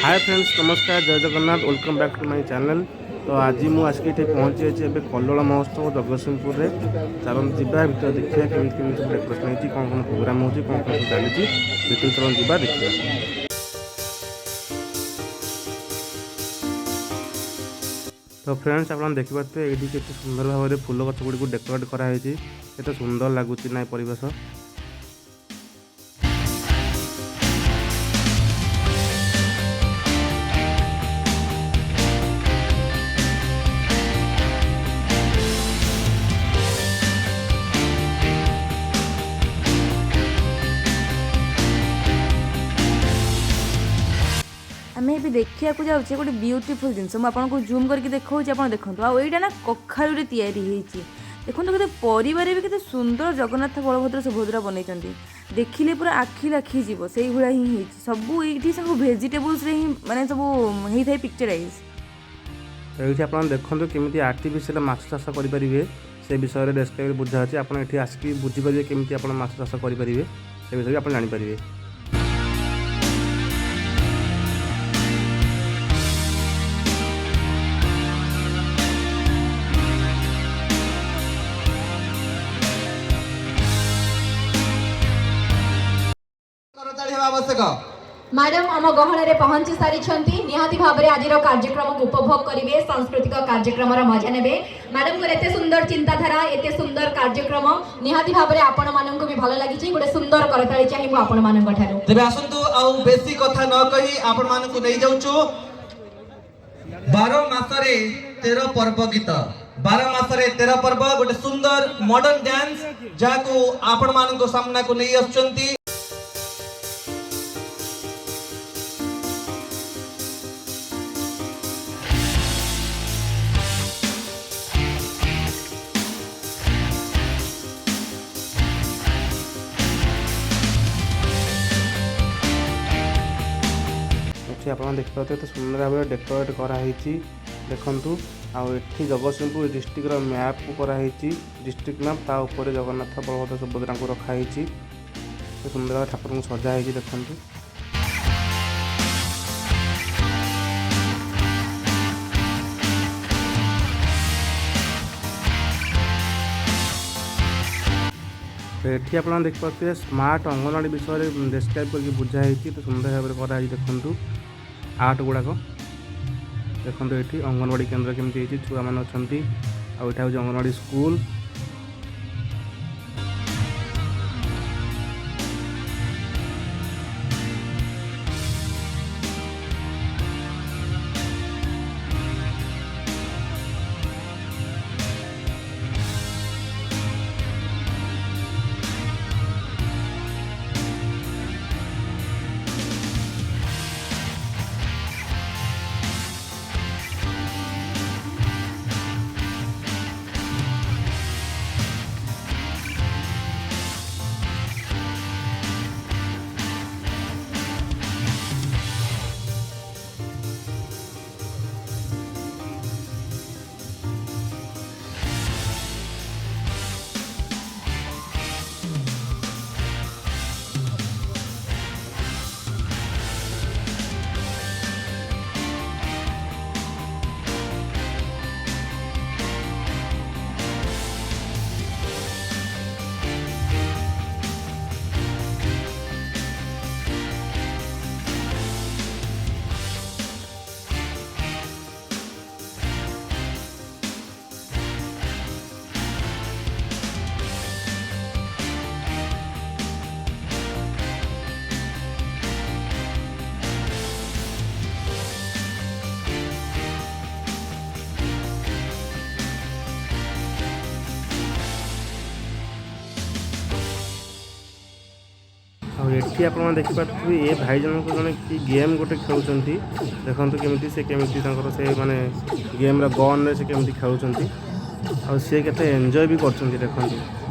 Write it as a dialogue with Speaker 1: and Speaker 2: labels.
Speaker 1: हाय friends, नमस्कार, जय Jagannath, welcome back to my channel. तो आज मुझे आसिक पहुँची जाइए कल्लोल महोत्सव जगतसिंहपुर में। चलन जीवा भर देखिए केमी सब डेकोरेशन होती कौन कौन प्रोग्राम हो कौन कौन सब चली भर चलन जीवा देखिए। तो फ्रेंड्स आप देखिपे ये के सुंदर भाव में फूल गछ गुड़ी डेकोरेट कराई सुंदर लगुच ना परिवेश।
Speaker 2: आम ये देखा जाऊे गोटे ब्यूटीफुल जिनस मुझे जूम करके देखा आप देखो आईटा ना कखारू देखो केते परिवार भी केते सुंदर जगन्नाथ बलभद्र सुभद्रा बनई देखिले पूरा आखि लाखि जीव से भाया ही सब ये सब भेजिटेबल्स ही माने सब होता है पिक्चराइज।
Speaker 1: ये आप देखते केमी आर्टिफिशियल माछ चाष करेंगे से विषय में डेस्क्राइब बुझा अच्छे आपड़ी आसिक बुझीपारे केमी आप माछ चाष करेंगे से विषय भी आप जानीपारे।
Speaker 3: आवश्यक मैडम आम गहन पहुंची सारी निहाती भाव में आज कार्यक्रम को उपभोग करेंगे सांस्कृतिक कार्यक्रम मजा ने मैडम को एते सुंदर चिंताधारा एते सुंदर कार्यक्रम निहाती भाव में आपण मानक भी भल लगी गोटे सुंदर करताली चाहिए आपण मानक ठारू तेबे आसंतु आउ बेसी कथा न कही आपण मानक नै जाउछु 12 मासरे 13 पर्व गीत 12 मासरे 13 पर्व गोटे सुंदर मॉडर्न डांस जाको आपण मानक सामना को नै आछंती।
Speaker 1: आप देखिए तो सुंदर भाव में डेकोरेट कराई देखु आठी जगतसिंहपुर डिस्ट्रिक्ट मैप को कराई डिस्ट्रिक्ट मैप ताऊपर जगन्नाथ बलभद्र सुभद्रा को रखाई सुंदर भाव ठाकुर को सजाई देखु। ये आप देखिए स्मार्ट अंगनवाड़ी विषय में डेस्क्राइब करके बुझाई तो सुंदर भाव में कराई देखु आर्ट गुड़ाक देखो ये अंगनवाड़ी केन्द्र केमती छुआ मैंने अच्छा आठ हूँ अंगनवाड़ी स्कूल। ये आप देखिपे ये भाई जनक जन कि गेम गोटे खेलुं देखो केमी से माने गेम गन रे से केमी खेलुं सी के एंजॉय भी कर देखते।